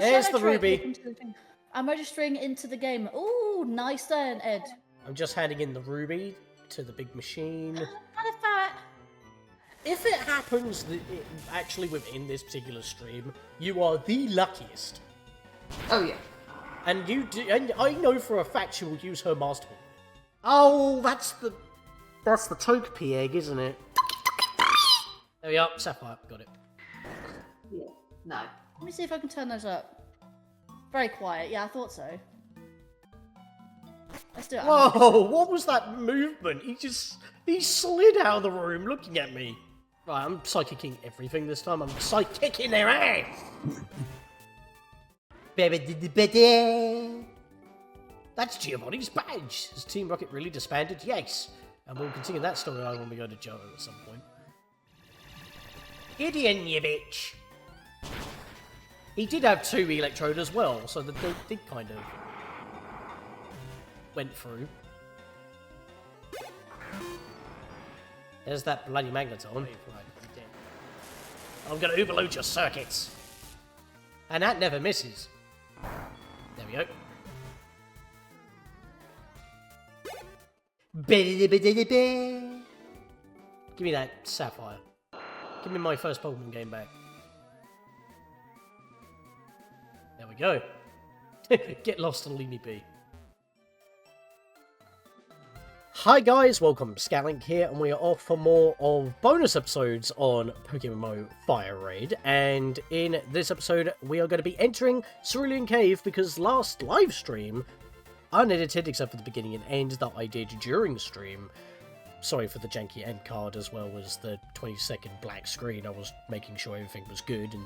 There's the celebrate ruby. into the thing. I'm registering into the game. Ooh, nice then, Ed. I'm just handing in the ruby to the big machine. And a fat. If it happens that actually within this particular stream, you are the luckiest. Oh yeah. And you do, and I know for a fact she will use her master ball. Oh, that's the Togepi egg, isn't it? There we are, Sapphire, got it. Yeah. No. Let me see if I can turn those up. Very quiet. Yeah, I thought so. Let's do it. Whoa, what was that movement? He slid out of the room looking at me. Right, I'm psychicking everything this time. I'm psychicking their ass! That's Giovanni's badge. Has Team Rocket really disbanded? Yes. And we'll continue that storyline when we go to Joe at some point. Gideon, you bitch! He did have 2 Electrode as well, so that they did kind of went through. There's that bloody Magneton. I'm gonna overload your circuits. And that never misses. There we go. Give me that Sapphire. Give me my first Pokemon game back. There we go. Get lost and leave me be. Hi guys, welcome, Scatlink here, and we are off for more of bonus episodes on PokéMMO Fire Raid, and in this episode we are going to be entering Cerulean Cave because last live stream, unedited except for the beginning and end that I did during stream, sorry for the janky end card as well as the 20-second black screen, I was making sure everything was good and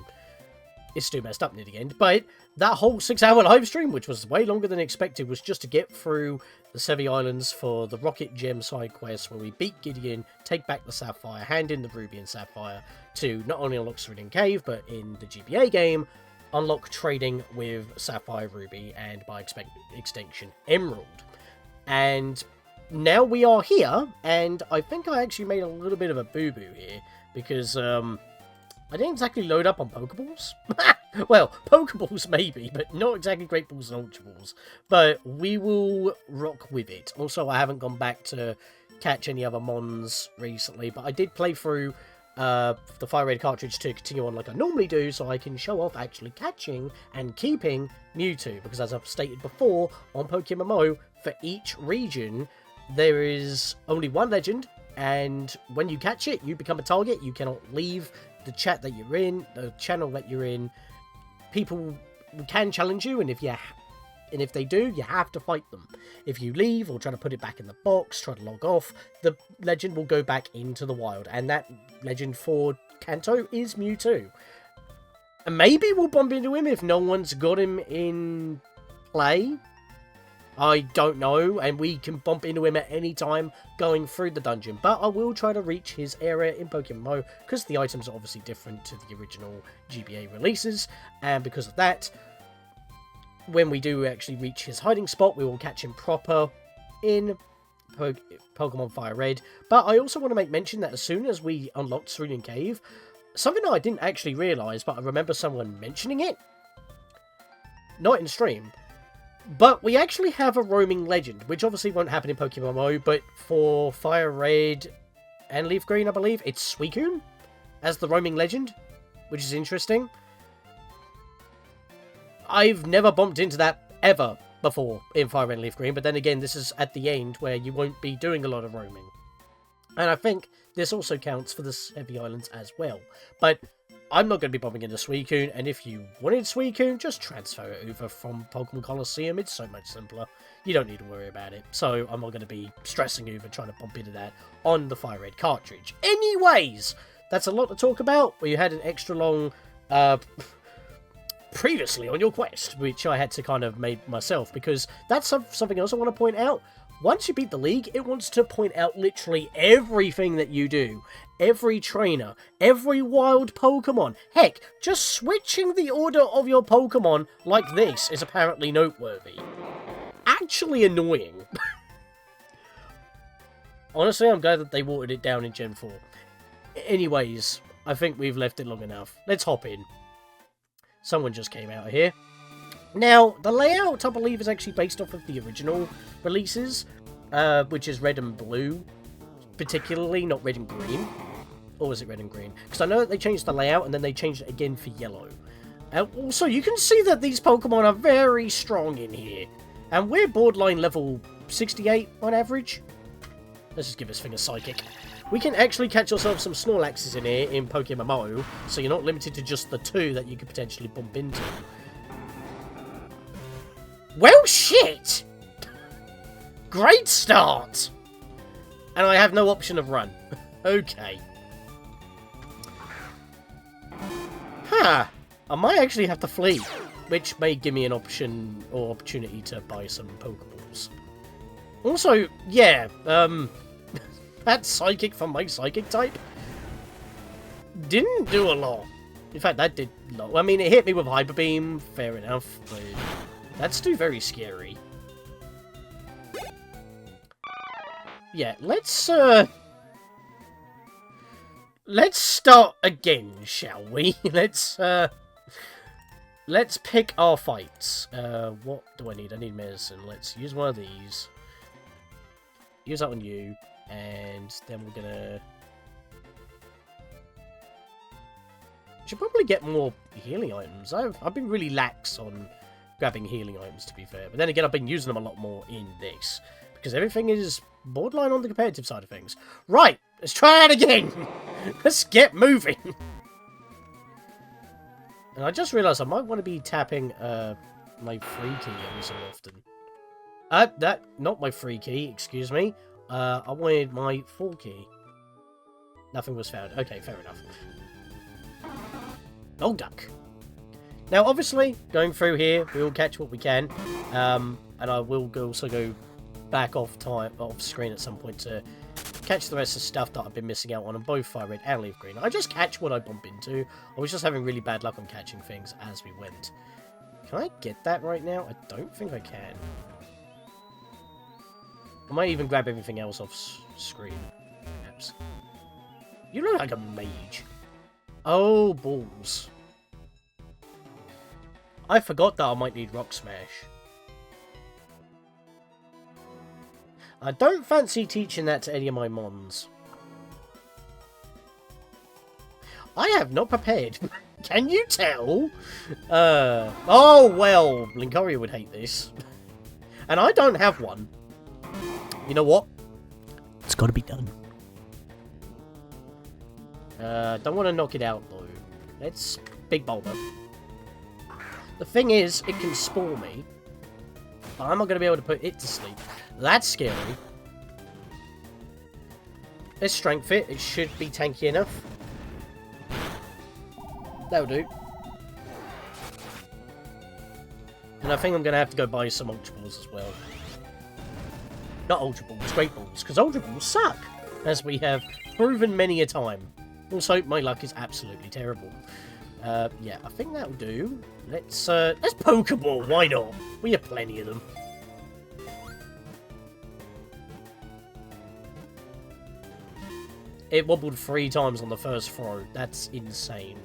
it's still messed up near the end, but that whole 6-hour live stream, which was way longer than expected, was just to get through the Sevi Islands for the Rocket Gem side quest where we beat Gideon, take back the Sapphire, hand in the Ruby and Sapphire to not only unlock Cerulean Cave, but in the GBA game, unlock trading with Sapphire, Ruby, and by extension, Emerald. And now we are here, and I think I actually made a little bit of a boo-boo here, because, I didn't exactly load up on Pokeballs. Well, Pokeballs maybe, but not exactly Great Balls and Ultra Balls. But we will rock with it. Also, I haven't gone back to catch any other Mons recently, but I did play through the Fire Raid cartridge to continue on like I normally do, so I can show off actually catching and keeping Mewtwo. Because as I've stated before, on PokéMMO, for each region, there is only one legend, and when you catch it, you become a target. You cannot leave the chat that you're in, the channel that you're in. People can challenge you, and if they do, you have to fight them. If you leave or try to put it back in the box, try to log off, the legend will go back into the wild, and that legend for Kanto is Mewtwo. And maybe we'll bump into him if no one's got him in play. I don't know, and we can bump into him at any time going through the dungeon, but I will try to reach his area in PokéMMO, because the items are obviously different to the original GBA releases, and because of that, when we do actually reach his hiding spot, we will catch him proper in Pokemon Fire Red. But I also want to make mention that as soon as we unlocked Cerulean Cave, something that I didn't actually realise, but I remember someone mentioning it, not in stream, but we actually have a roaming legend, which obviously won't happen in PokéMMO, but for Fire Raid and Leaf Green, I believe, it's Suicune as the roaming legend, which is interesting. I've never bumped into that ever before in Fire Red and Leaf Green, but then again, this is at the end where you won't be doing a lot of roaming. And I think this also counts for the Sevi Islands as well. But I'm not going to be bumping into Suicune, and if you wanted Suicune, just transfer it over from Pokemon Coloesseum. It's so much simpler. You don't need to worry about it. So I'm not going to be stressing over trying to bump into that on the Fire Red cartridge. Anyways, that's a lot to talk about. We had an extra long previously on your quest, which I had to kind of make myself, because that's something else I want to point out. Once you beat the league, it wants to point out literally everything that you do. Every trainer, every wild Pokemon. Heck, just switching the order of your Pokemon like this is apparently noteworthy. Actually annoying. Honestly, I'm glad that they watered it down in Gen 4. Anyways, I think we've left it long enough. Let's hop in. Someone just came out of here. Now, the layout, I believe, is actually based off of the original releases, which is red and blue, particularly, not red and green. Or was it red and green? Because I know that they changed the layout, and then they changed it again for yellow. Also, you can see that these Pokemon are very strong in here. And we're borderline level 68 on average. Let's just give this thing a Psychic. We can actually catch ourselves some Snorlaxes in here in PokéMMO, so you're not limited to just the 2 that you could potentially bump into. Well, shit! Great start! And I have no option of run. Okay. Huh. I might actually have to flee, which may give me an option or opportunity to buy some Pokeballs. Also, yeah, that Psychic from my Psychic type didn't do a lot. In fact, that did a lot. I mean, it hit me with Hyper Beam, fair enough, but that's still very scary. Yeah, let's start again, shall we? Let's pick our fights. What do I need? I need medicine. Let's use one of these. Use that on you. And then we're gonna... should probably get more healing items. I've been really lax on grabbing healing items, to be fair. But then again, I've been using them a lot more in this. Because everything is borderline on the competitive side of things. Right, let's try it again. Let's get moving. And I just realised I might want to be tapping my free key every so often. Not my free key, excuse me. I wanted my full key. Nothing was found. Okay, fair enough. Golduck. Now, obviously, going through here, we will catch what we can. And I will also go back off screen at some point to catch the rest of the stuff that I've been missing out on both Fire Red and Leaf Green. I just catch what I bump into. I was just having really bad luck on catching things as we went. Can I get that right now? I don't think I can. I might even grab everything else off screen. Perhaps. You look like a mage. Oh, balls. I forgot that I might need Rock Smash. I don't fancy teaching that to any of my mons. I have not prepared. Can you tell? Oh, well, Linkaria would hate this. And I don't have one. You know what? It's got to be done. Don't want to knock it out, though. Let's Big Boulder. The thing is, it can spore me. But I'm not going to be able to put it to sleep. That's scary. Let's Strength it. It should be tanky enough. That'll do. And I think I'm going to have to go buy some Ultra Balls as well. Not Ultra Balls, Great Balls, because Ultra Balls suck, as we have proven many a time. Also, my luck is absolutely terrible. Yeah, I think that'll do. Let's Pokeball, why not? We have plenty of them. It wobbled 3 times on the first throw. That's insane.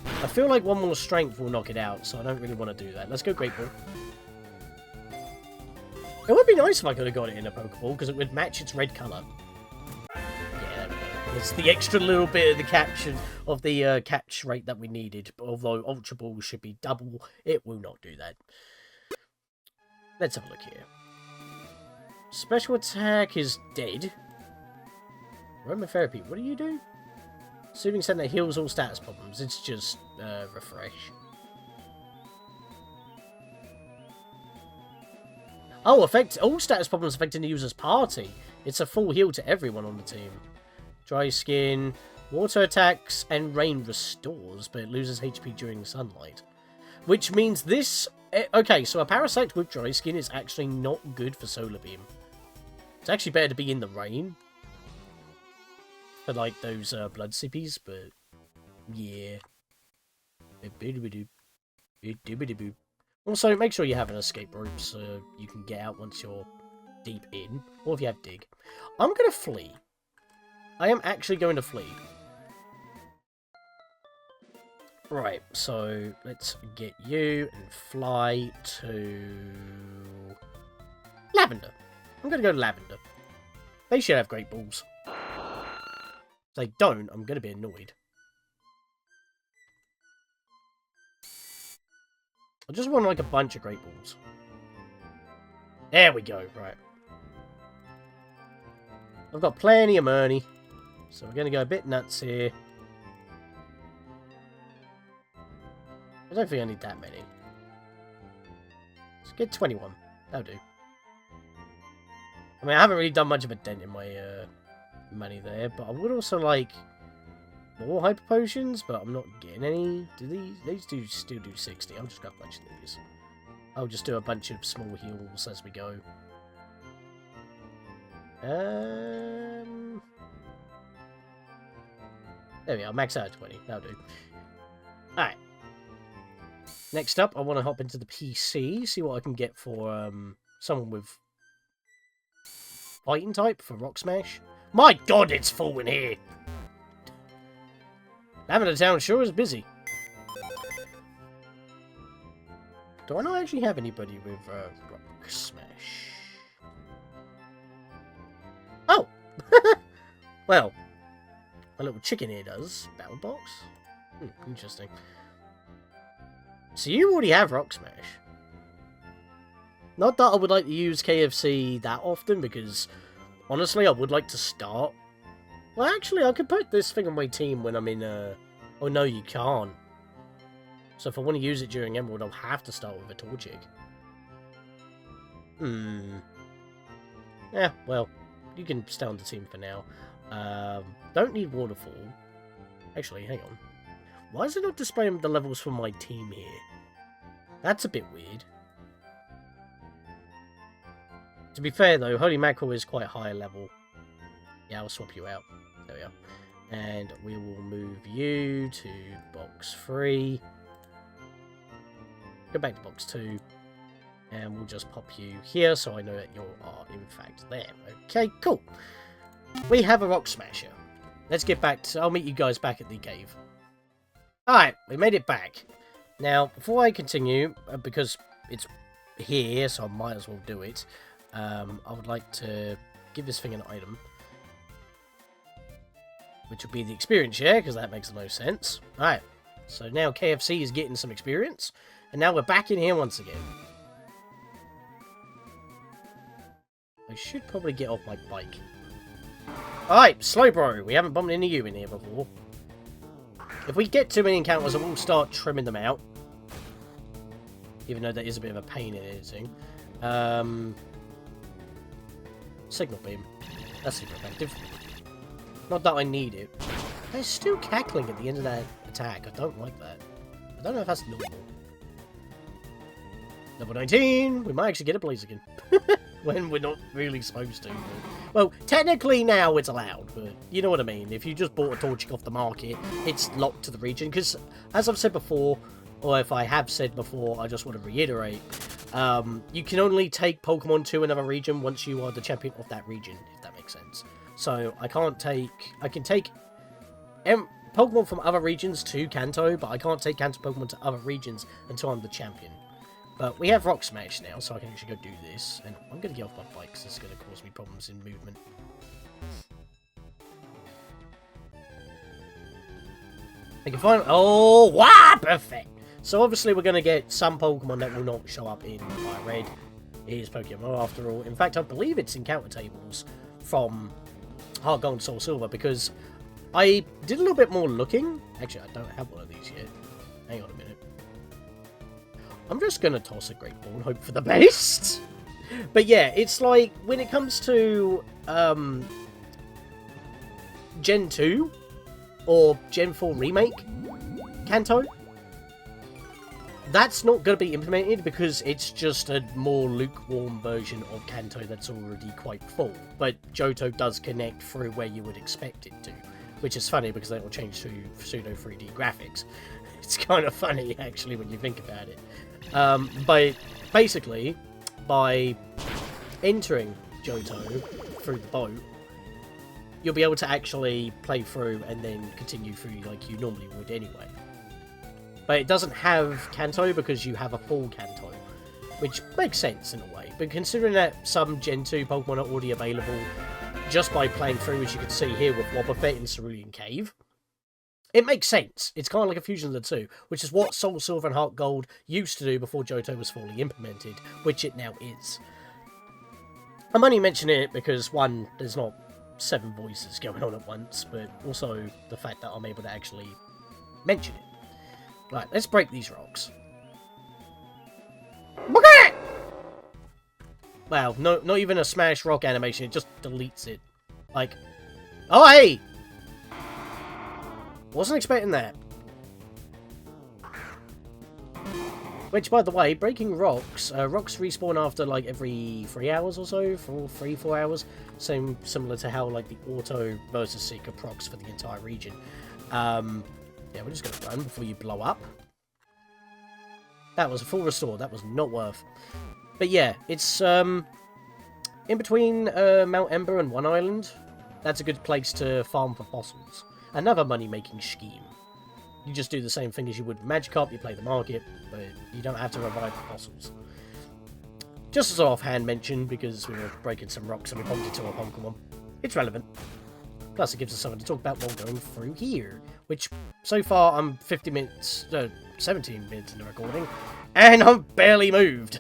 I feel like one more strength will knock it out, so I don't really want to do that. Let's go Great Ball. It would be nice if I could have got it in a Pokeball, because it would match its red colour. Yeah, there we go. It's the extra little bit of the catch rate that we needed. Although Ultra Ball should be double, it will not do that. Let's have a look here. Special attack is dead. Aromatherapy, what do you do? Soothing Scent that heals all status problems. It's just refresh. Oh, affect all status problems affecting the user's party. It's a full heal to everyone on the team. Dry skin, water attacks, and rain restores, but it loses HP during sunlight. Which means this... Okay, so a parasite with dry skin is actually not good for Solar Beam. It's actually better to be in the rain. For like those blood sippies, but yeah. Also, make sure you have an escape rope so you can get out once you're deep in, or if you have dig. I'm gonna flee. I am actually going to flee. Right, so let's get you and fly to Lavender. I'm going to go to Lavender. They should have great balls. If they don't, I'm going to be annoyed. I just want like a bunch of great balls. There we go, right. I've got plenty of money, so we're going to go a bit nuts here. I don't think I need that many. Let's get 21. That'll do. I mean, I haven't really done much of a dent in my money there, but I would also like more hyper potions, but I'm not getting any. Do these do still do 60? I'll just grab a bunch of these. I'll just do a bunch of small heals as we go. There we are, max out at 20. That'll do. Alright. Next up, I want to hop into the PC, see what I can get for someone with fighting type for Rock Smash. My god, it's full in here! Lavender Town sure is busy. Do I not actually have anybody with Rock Smash? Oh! Well, my little chicken here does. Battle Box? Interesting. So you already have Rock Smash. Not that I would like to use KFC that often, because honestly I would like to start. Well, actually, I could put this thing on my team when I'm in oh no, you can't. So if I want to use it during Emerald, I'll have to start with a Torchic. Yeah, well, you can stay on the team for now. Don't need Waterfall. Actually, hang on. Why is it not displaying the levels for my team here? That's a bit weird. To be fair though, Holy Mackerel is quite high level. Yeah, I'll swap you out. There we are. And we will move you to box 3. Go back to box 2. And we'll just pop you here so I know that you are in fact there. Okay, cool. We have a Rock Smasher. Let's get back to... I'll meet you guys back at the cave. Alright, we made it back. Now, before I continue, because it's here, so I might as well do it, I would like to give this thing an item. Which would be the experience share, because that makes the most sense. Alright, so now KFC is getting some experience, and now we're back in here once again. I should probably get off my bike. Alright, Slowbro, we haven't bumped into you in here before. If we get too many encounters, I will start trimming them out. Even though that is a bit of a pain in editing. Signal Beam. That's super effective. Not that I need it. There's still cackling at the end of that attack. I don't like that. I don't know if that's normal. Level 19! We might actually get a Blaziken. When we're not really supposed to. But... Well, technically now it's allowed, but you know what I mean. If you just bought a Torchic off the market, it's locked to the region. Because, as I've said before, or if I have said before, I just want to reiterate, you can only take Pokemon to another region once you are the champion of that region, if that makes sense. So, I can take Pokemon from other regions to Kanto, but I can't take Kanto Pokemon to other regions until I'm the champion. But we have Rock Smash now, so I can actually go do this. And I'm going to get off my bike, because this is going to cause me problems in movement. I can find... Oh, wow! Perfect! So obviously we're going to get some Pokemon that will not show up in Fire Red. It is PokéMMO after all. In fact, I believe it's encounter tables from Heart Gold and Soul Silver, because I did a little bit more looking. Actually, I don't have one of these yet. Hang on a minute. I'm just going to toss a Great Ball and hope for the best. But yeah, it's like, when it comes to Gen 2 or Gen 4 Remake Kanto, that's not going to be implemented because it's just a more lukewarm version of Kanto that's already quite full. But Johto does connect through where you would expect it to, which is funny because that will change to pseudo 3D graphics. It's kind of funny, actually, when you think about it. But basically, by entering Johto through the boat, you'll be able to actually play through and then continue through like you normally would anyway. But it doesn't have Kanto because you have a full Kanto. Which makes sense in a way. But considering that some Gen 2 Pokemon are already available just by playing through, as you can see here with Wobbuffet in Cerulean Cave, it makes sense. It's kind of like a fusion of the two, which is what Soul Silver and Heart Gold used to do before Johto was fully implemented, which it now is. I'm only mentioning it because, one, there's not 7 voices going on at once, but also the fact that I'm able to actually mention it. Right, let's break these rocks. Wow, no, not even a smash rock animation, it just deletes it. Like, oh hey! Wasn't expecting that. Which, by the way, breaking rocks, rocks respawn after like every 3 hours or so, for 3-4 hours. Similar to how like the Auto versus Seeker procs for the entire region. Yeah, we're just gonna run before you blow up. That was a full restore, that was not worth. But yeah, it's in between Mount Ember and One Island. That's a good place to farm for fossils. Another money-making scheme. You just do the same thing as you would with Magikarp, you play the market, but you don't have to revive the fossils. Just as an offhand mention, because we were breaking some rocks and we bumped into a Pokemon. It's relevant. Plus it gives us something to talk about while going through here. Which, so far, I'm 17 minutes in the recording, and I've barely moved.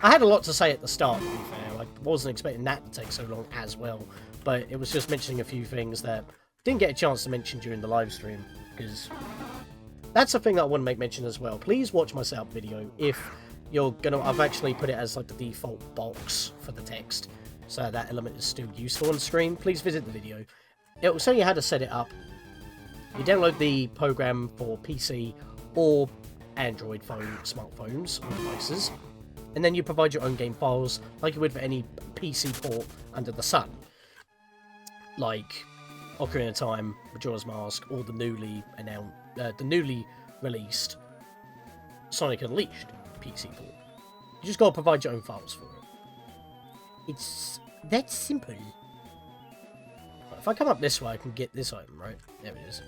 I had a lot to say at the start, to be fair. I wasn't expecting that to take so long as well. But it was just mentioning a few things that didn't get a chance to mention during the live stream. Because that's the thing that I want to make mention as well. Please watch my setup video if you're going to... I've actually put it as like the default box for the text. So that element is still useful on the screen. Please visit the video. It will show you how to set it up. You download the program for PC or Android phone, smartphones or devices. And then you provide your own game files, like you would for any PC port under the sun. Like Ocarina of Time, Majora's Mask, or the newly released Sonic Unleashed PC port. You just gotta provide your own files for it. It's that simple. If I come up this way, I can get this item, right? There it is.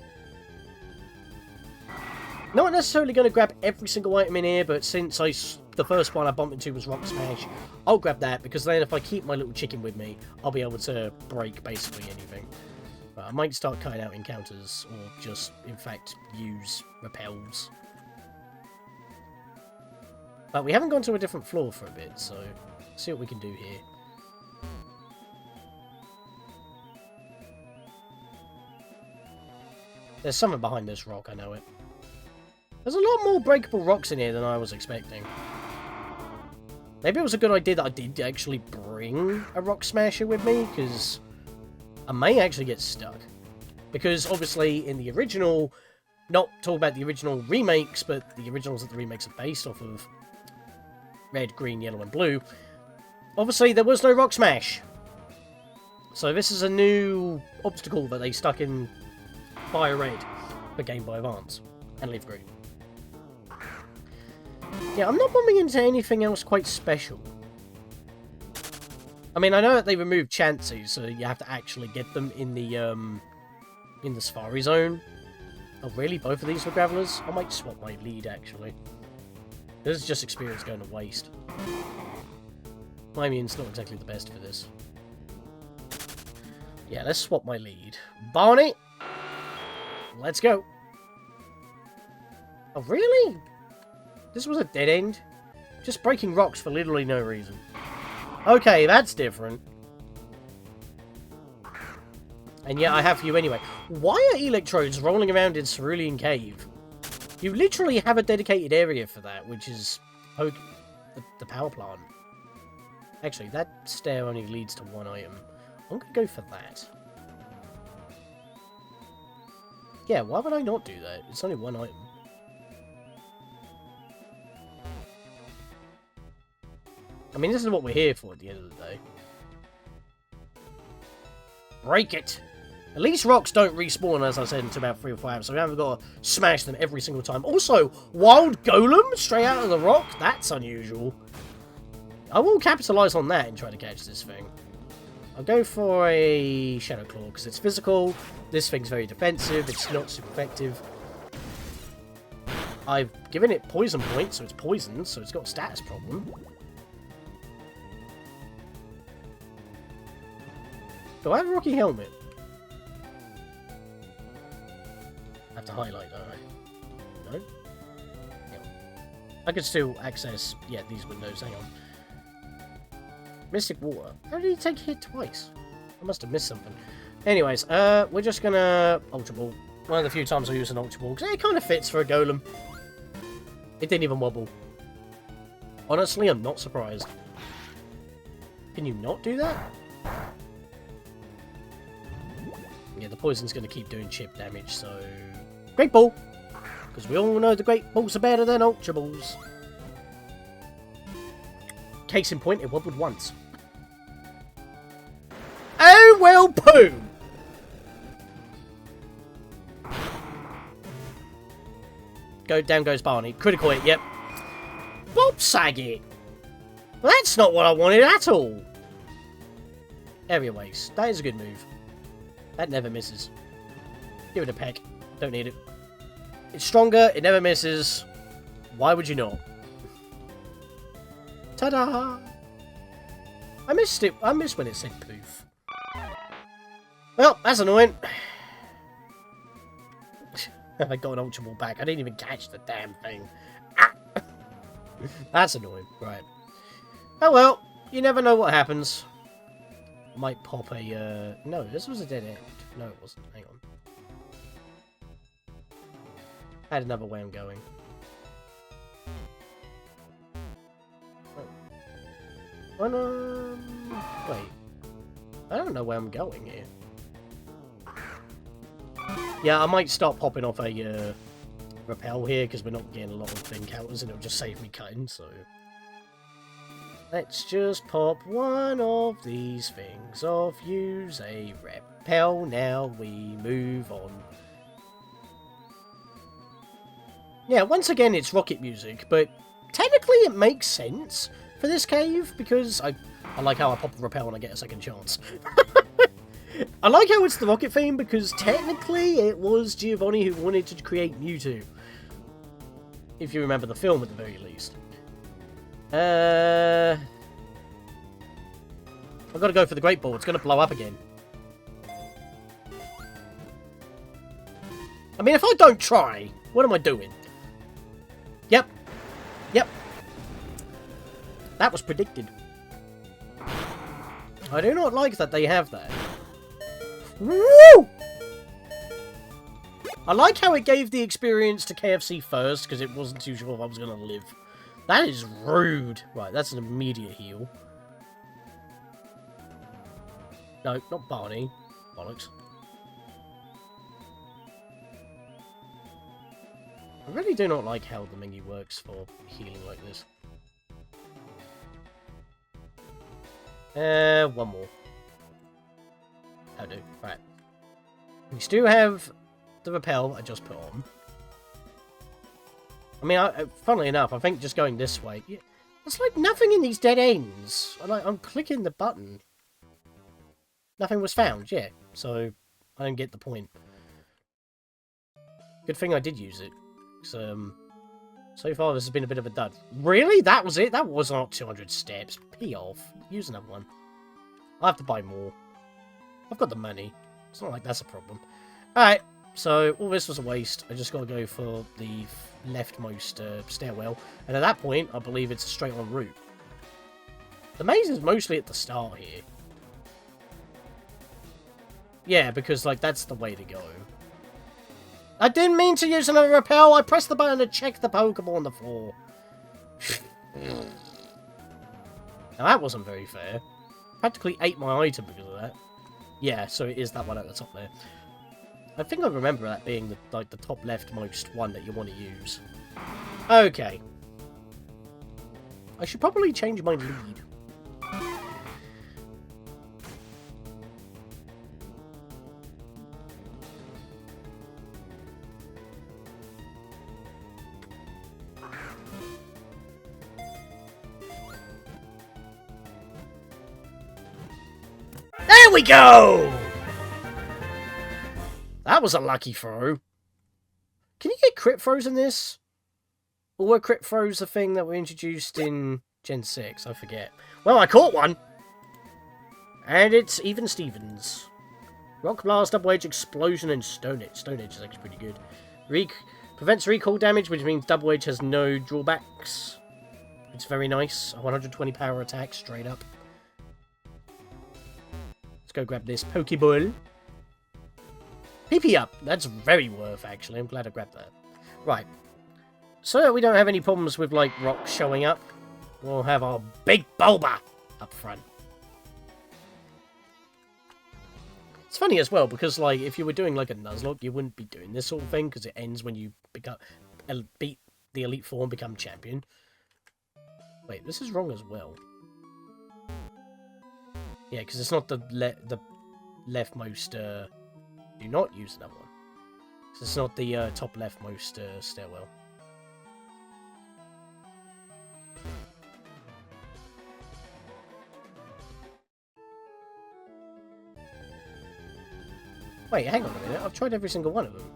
Not necessarily going to grab every single item in here, but since the first one I bumped into was Rock Smash, I'll grab that, because then if I keep my little chicken with me, I'll be able to break basically anything. But I might start cutting out encounters, or just, in fact, use repels. But we haven't gone to a different floor for a bit, so let's see what we can do here. There's something behind this rock, I know it. There's a lot more breakable rocks in here than I was expecting. Maybe it was a good idea that I did actually bring a Rock Smasher with me, because I may actually get stuck. Because obviously in the original, not talking about the original remakes, but the originals that the remakes are based off of, red, green, yellow and blue, obviously there was no Rock Smash. So this is a new obstacle that they stuck in Fire Red for Game Boy Advance and Leaf Green. Yeah, I'm not bumping into anything else quite special. I mean, I know that they removed chances, so you have to actually get them in the Safari Zone. Oh, really? Both of these were Gravelers? I might swap my lead, actually. This is just experience going to waste. My immune's not exactly the best for this. Yeah, let's swap my lead. Barney! Let's go. Oh, really? This was a dead end? Just breaking rocks for literally no reason. Okay, that's different. And yet I have you anyway. Why are electrodes rolling around in Cerulean Cave? You literally have a dedicated area for that, which is the power plant. Actually, that stair only leads to one item. I'm going to go for that. Yeah, why would I not do that? It's only one item. I mean, this is what we're here for at the end of the day. Break it! At least rocks don't respawn, as I said, until about 3 or 4 hours, so we haven't got to smash them every single time. Also, wild golem straight out of the rock? That's unusual. I will capitalise on that and try to catch this thing. I'll go for a Shadow Claw, because it's physical. This thing's very defensive. It's not super effective. I've given it poison points, so it's poisoned, so it's got a status problem. Do I have a rocky helmet? I have to highlight, don't I? No? Hang on. I can still access, yeah, these windows. Hang on. Mystic Water. How did he take a hit twice? I must have missed something. Anyways, we're just gonna Ultra Ball. One of the few times I use an Ultra Ball, because it kind of fits for a Golem. It didn't even wobble. Honestly, I'm not surprised. Can you not do that? Yeah, the poison's going to keep doing chip damage, so... Great Ball! Because we all know the Great Balls are better than Ultra Balls. Case in point, it wobbled once. Oh, well, poo! Down goes Barney. Critical hit, yep. Bob Saget! Well, that's not what I wanted at all! Area Waste. That is a good move. That never misses. Give it a peck. Don't need it. It's stronger, it never misses. Why would you not? Ta-da! I missed it. I missed when it said poof. Well, that's annoying. I got an Ultra Ball back. I didn't even catch the damn thing. Ah! That's annoying. Right. Oh well. You never know what happens. Might pop a, No, this was a dead end. No, it wasn't. Hang on. I had another way I'm going. Oh. Wait. I don't know where I'm going here. Yeah, I might start popping off a repel here, because we're not getting a lot of encounters, and it'll just save me cutting, so... Let's just pop one of these things off, use a repel, now we move on. Yeah, once again it's rocket music, but technically it makes sense for this cave, because I like how I pop a repel when I get a second chance. I like how it's the rocket theme, because technically it was Giovanni who wanted to create Mewtwo. If you remember the film at the very least. I've got to go for the Great Ball. It's going to blow up again. I mean, if I don't try, what am I doing? Yep. Yep. That was predicted. I do not like that they have that. Woo! I like how it gave the experience to KFC first, because it wasn't too sure if I was going to live. That is rude. Right, that's an immediate heal. No, not Barney. Bollocks. I really do not like how the menu works for healing like this. One more. That'll do. Right. We still have the repel I just put on. I mean, funnily enough, I think just going this way... Yeah, there's like nothing in these dead ends. I'm clicking the button. Nothing was found, yeah. So, I don't get the point. Good thing I did use it. So far this has been a bit of a dud. Really? That was it? That was not 200 steps. Pee off. Use another one. I'll have to buy more. I've got the money. It's not like that's a problem. Alright, so all this was a waste. I just got to go for the leftmost stairwell. And at that point, I believe it's a straight on route. The maze is mostly at the start here. Yeah, because like that's the way to go. I didn't mean to use another repel. I pressed the button to check the Pokeball on the floor. Now that wasn't very fair. Practically ate my item because of that. Yeah, so it is that one at the top there. I think I remember that being the top leftmost one that you want to use. Okay. I should probably change my lead. There we go! That was a lucky throw. Can you get crit throws in this? Or were crit throws a thing that were introduced in Gen 6? I forget. Well, I caught one! And it's Even Stevens. Rock Blast, Double Edge, Explosion, and Stone Edge. Stone Edge is actually pretty good. Prevents recall damage, which means Double Edge has no drawbacks. It's very nice. A 120 power attack, straight up. Let's go grab this Pokeball. PP up. That's very worth, actually. I'm glad I grabbed that. Right. So that we don't have any problems with, like, rocks showing up, we'll have our big Bulba up front. It's funny as well, because, like, if you were doing, like, a Nuzlocke, you wouldn't be doing this sort of thing, because it ends when you beat the Elite Four and become champion. Wait, this is wrong as well. Yeah, because it's not the leftmost, do not use another one. Because it's not the top leftmost stairwell. Wait, hang on a minute. I've tried every single one of them.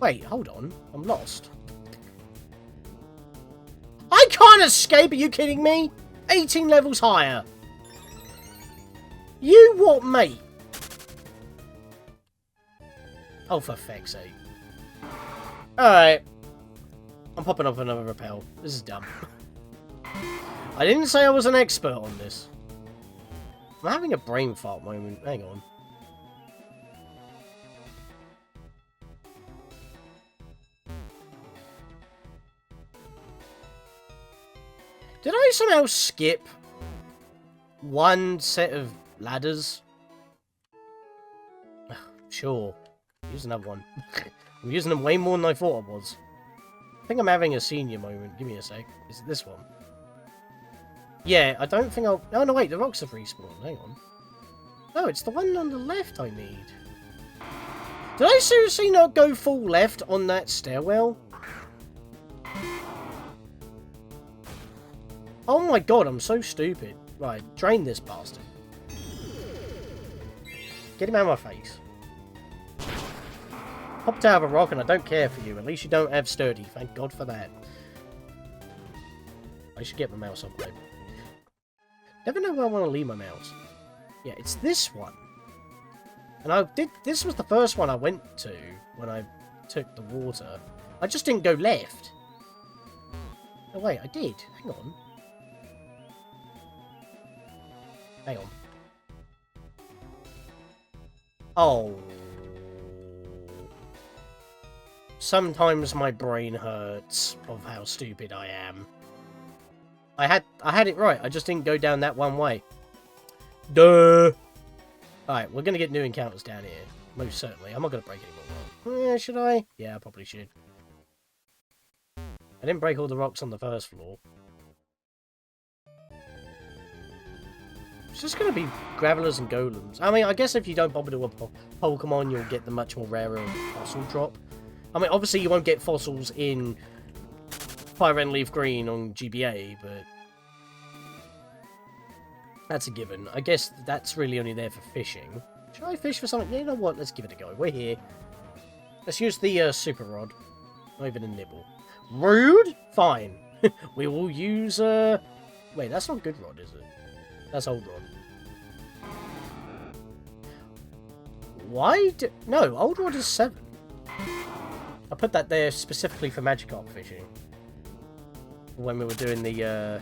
Wait, hold on. I'm lost. I can't escape! Are you kidding me? 18 levels higher. You what, mate? Oh, for feck's sake. Alright. I'm popping up another repel. This is dumb. I didn't say I was an expert on this. I'm having a brain fart moment. Hang on. Did I somehow skip one set of ladders? Sure. Use another one. I'm using them way more than I thought I was. I think I'm having a senior moment. Give me a sec. Is it this one? Yeah, I don't think I'll... Oh, no, wait. The rocks have respawned. Hang on. No, it's the one on the left I need. Did I seriously not go full left on that stairwell? Oh my god, I'm so stupid. Right, drain this bastard. Get him out of my face. Hopped out of a rock and I don't care for you. At least you don't have sturdy. Thank God for that. I should get my mouse off there. Never know where I want to leave my mouse. Yeah, it's this one. And I did. This was the first one I went to when I took the water. I just didn't go left. Oh wait, I did. Hang on. Hang on. Oh. Sometimes my brain hurts of how stupid I am. I had it right. I just didn't go down that one way. Duh. Alright, we're going to get new encounters down here. Most certainly. I'm not going to break any more rocks. Yeah, should I? Yeah, I probably should. I didn't break all the rocks on the first floor. It's just going to be Gravelers and Golems. I mean, I guess if you don't bother to a Pokemon, you'll get the much more rarer fossil drop. I mean, obviously you won't get fossils in Fire Red Leaf Green on GBA, but that's a given. I guess that's really only there for fishing. Should I fish for something? You know what? Let's give it a go. We're here. Let's use the Super Rod. Not even a nibble. Rude? Fine. We will use... Wait, that's not Good Rod, is it? That's Old Rod. Why do... No, Old Rod is 7. I put that there specifically for Magikarp fishing. When we were doing the,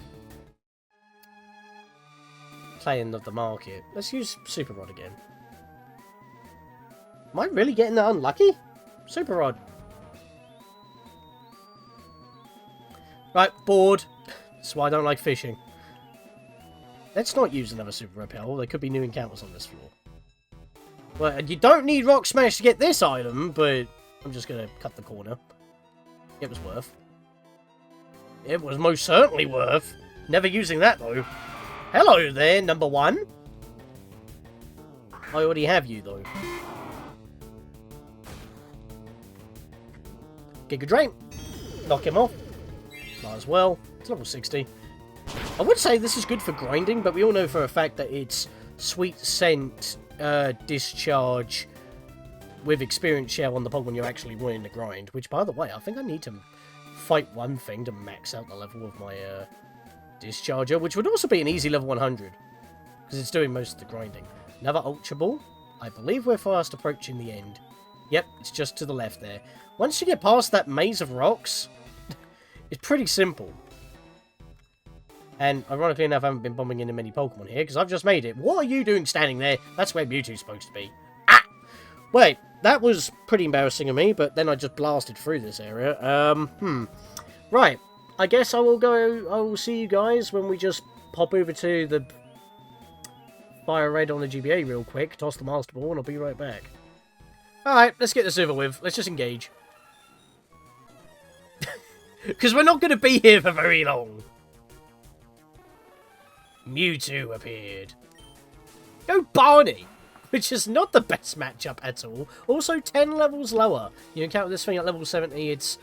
playing of the market. Let's use Super Rod again. Am I really getting that unlucky? Super Rod. Right, bored. That's why I don't like fishing. Let's not use another Super Repel. There could be new encounters on this floor. Well, you don't need Rock Smash to get this item, but I'm just going to cut the corner. It was worth. It was most certainly worth. Never using that, though. Hello there, number 1. I already have you, though. Giga Drain. Knock him off. Might as well. It's level 60. I would say this is good for grinding, but we all know for a fact that it's Sweet Scent, Discharge, with experience share on the Pokemon you're actually wanting to grind. Which, by the way, I think I need to fight one thing to max out the level of my Discharger, which would also be an easy level 100. Because it's doing most of the grinding. Another Ultra Ball. I believe we're fast approaching the end. Yep, it's just to the left there. Once you get past that maze of rocks, it's pretty simple. And ironically enough, I haven't been bombing into many Pokemon here, because I've just made it. What are you doing standing there? That's where Mewtwo's supposed to be. Ah! Wait, that was pretty embarrassing of me, but then I just blasted through this area. Right, I guess I will see you guys when we just pop over to the Fire Red on the GBA real quick, toss the Master Ball, and I'll be right back. Alright, let's get this over with. Let's just engage. Because we're not going to be here for very long. Mewtwo appeared. Go Barney! Which is not the best matchup at all. Also 10 levels lower. You encounter this thing at level 70, it's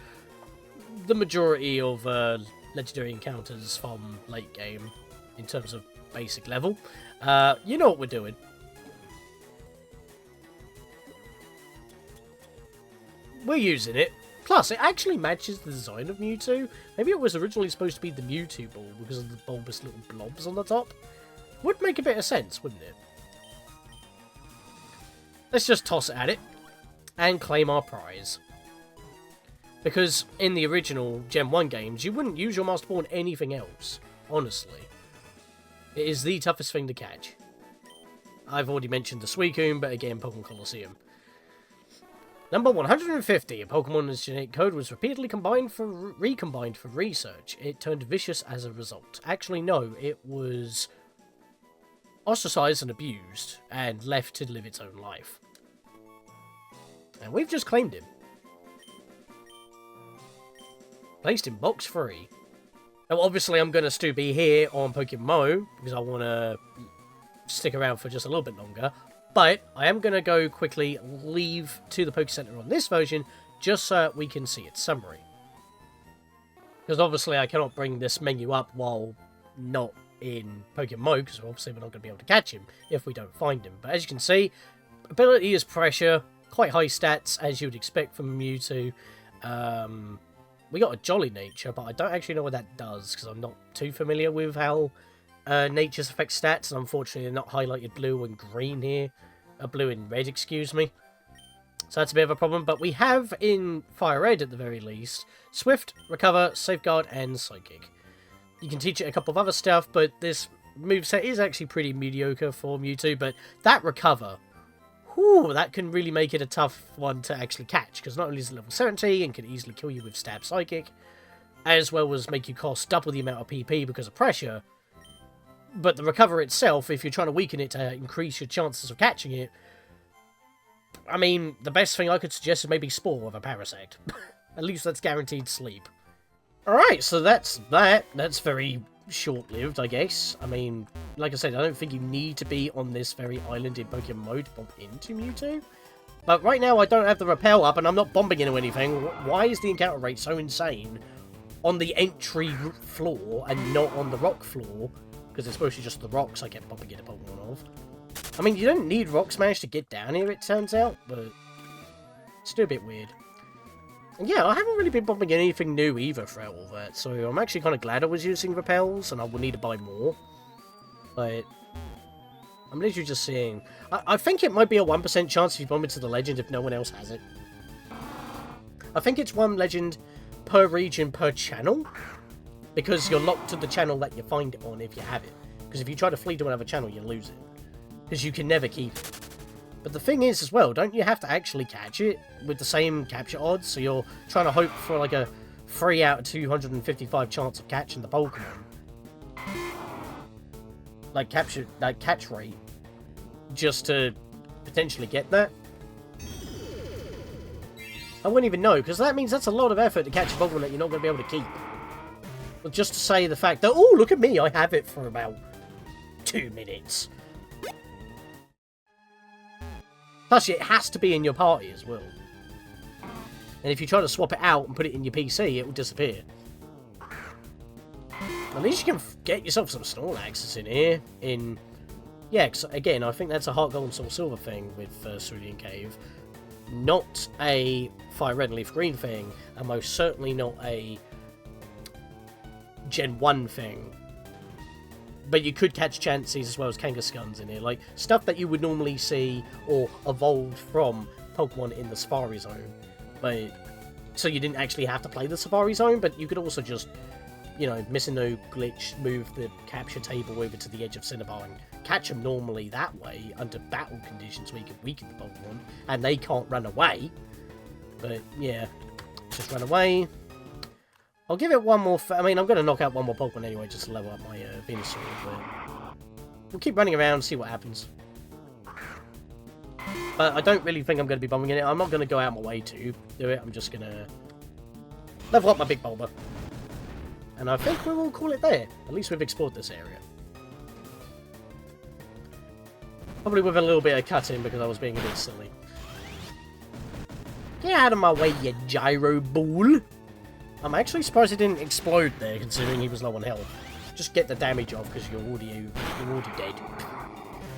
the majority of legendary encounters from late game in terms of basic level. You know what we're doing. We're using it. Plus, it actually matches the design of Mewtwo. Maybe it was originally supposed to be the Mewtwo ball because of the bulbous little blobs on the top. Would make a bit of sense, wouldn't it? Let's just toss it at it and claim our prize. Because in the original Gen 1 games, you wouldn't use your Master Ball on anything else. Honestly. It is the toughest thing to catch. I've already mentioned the Suicune, but again, Pokemon Coloesseum. Number 150, a Pokemon's genetic code was repeatedly recombined for research. It turned vicious as a result. Actually, no, it was ostracized and abused, and left to live its own life. And we've just claimed him. Placed in box 3. Now, obviously, I'm going to still be here on PokéMMO, because I want to stick around for just a little bit longer. But I am going to go quickly leave to the Poké Center on this version, just so we can see its summary. Because obviously I cannot bring this menu up while not in PokéMMO, because obviously we're not going to be able to catch him if we don't find him. But as you can see, ability is Pressure, quite high stats as you would expect from Mewtwo. We got a Jolly Nature, but I don't actually know what that does, because I'm not too familiar with how natures affect stats, and unfortunately they're not highlighted blue and green here. Blue and red, excuse me. So that's a bit of a problem, but we have in Fire Red at the very least Swift, Recover, Safeguard, and Psychic. You can teach it a couple of other stuff, but this moveset is actually pretty mediocre for Mewtwo, but that Recover, whew, that can really make it a tough one to actually catch, because not only is it level 70 and can easily kill you with Stab Psychic, as well as make you cost double the amount of PP because of Pressure. But the Recover itself, if you're trying to weaken it to increase your chances of catching it, I mean, the best thing I could suggest is maybe Spore of a Parasect. At least that's guaranteed sleep. Alright, so that's that. That's very short-lived, I guess. I mean, like I said, I don't think you need to be on this very island in PokéMMO to bump into Mewtwo. But right now I don't have the Repel up and I'm not bombing into anything. Why is the encounter rate so insane on the entry floor and not on the rock floor? Because it's mostly just the rocks I kept bumping into Pokemon of. I mean, you don't need Rock Smash to get down here, it turns out, but it's still a bit weird. And yeah, I haven't really been bumping anything new either throughout all that, so I'm actually kind of glad I was using Repels, and I will need to buy more. But I'm literally just seeing... I think it might be a 1% chance if you bump into the legend if no one else has it. I think it's one legend per region per channel. Because you're locked to the channel that you find it on if you have it. Because if you try to flee to another channel, you lose it. Because you can never keep it. But the thing is as well, don't you have to actually catch it with the same capture odds? So you're trying to hope for like a 3 out of 255 chance of catching the Pokemon. Like catch rate. Just to potentially get that. I wouldn't even know, because that means that's a lot of effort to catch a Pokemon that you're not going to be able to keep. But just to say the fact that, oh, look at me, I have it for about 2 minutes. Plus, it has to be in your party as well. And if you try to swap it out and put it in your PC, it will disappear. At least you can get yourself some Snorlaxes in here. Yeah, cause again, I think that's a Heart Gold and Soul Silver thing with Cerulean Cave. not a Fire Red and Leaf Green thing, and most certainly not a Gen 1 thing. But you could catch Chanseys as well as Kangaskhuns in here, like stuff that you would normally see or evolved from Pokemon in the Safari Zone. But so you didn't actually have to play the Safari Zone, but you could also just, you know, missing no glitch, move the capture table over to the edge of Cinnabar and catch them normally that way under battle conditions where you can weaken the Pokemon and they can't run away. But yeah, just run away. I'll give it one more... I mean, I'm going to knock out one more Pokemon anyway, just to level up my Venusaur, but we'll keep running around and see what happens. But I don't really think I'm going to be bombing it. I'm not going to go out my way to do it. I'm just going to level up my big Bulba. And I think we will call it there. At least we've explored this area. Probably with a little bit of cutting because I was being a bit silly. Get out of my way, you gyro ball! I'm actually surprised he didn't explode there, considering he was low on health. Just get the damage off, because you're already dead.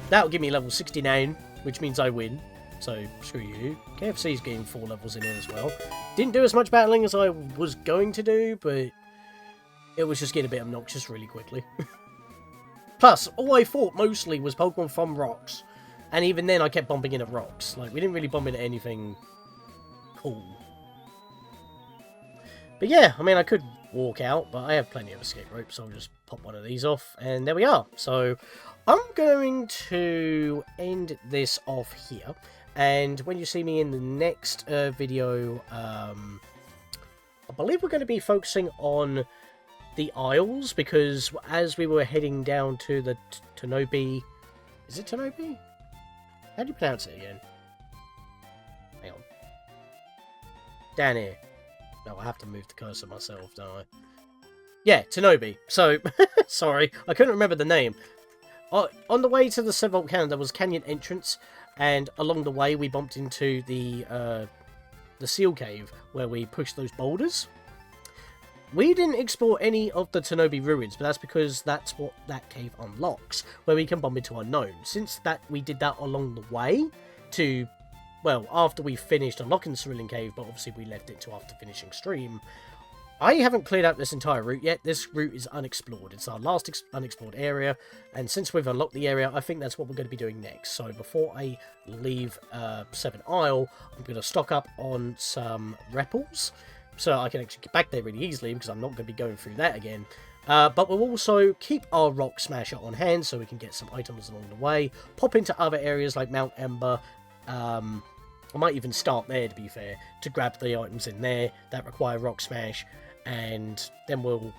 That'll give me level 69, which means I win. So, screw you. KFC's getting 4 levels in here as well. Didn't do as much battling as I was going to do, but it was just getting a bit obnoxious really quickly. Plus, all I fought mostly was Pokemon from rocks. And even then, I kept bumping in at rocks. Like, we didn't really bump into anything cool. But yeah, I mean, I could walk out, but I have plenty of escape ropes, so I'll just pop one of these off, and there we are. So, I'm going to end this off here, and when you see me in the next video, I believe we're going to be focusing on the Isles, because as we were heading down to the Tonobi... Is it Tonobi? How do you pronounce it again? Hang on. Down here. No, I have to move the cursor myself, don't I? Yeah, Tonobi. So, sorry, I couldn't remember the name. On the way to the Seven Volcano, there was Canyon Entrance, and along the way we bumped into the Seal Cave, where we pushed those boulders. We didn't explore any of the Tonobi ruins, but that's because that's what that cave unlocks, where we can bump into unknown. Since we did that along the way to... Well, after we finished unlocking Cerulean Cave, but obviously we left it to after finishing stream, I haven't cleared out this entire route yet. This route is unexplored. It's our last unexplored area, and since we've unlocked the area, I think that's what we're going to be doing next. So before I leave Seven Isle, I'm going to stock up on some Repels, so I can actually get back there really easily, because I'm not going to be going through that again. But we'll also keep our Rock Smasher on hand, so we can get some items along the way, pop into other areas like Mount Ember. I might even start there, to be fair, to grab the items in there that require Rock Smash, and then we'll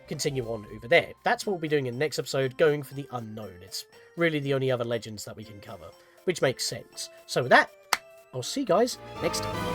continue on over there. That's what we'll be doing in the next episode, going for the unknown. It's really the only other legends that we can cover, which makes sense. So with that, I'll see you guys next time.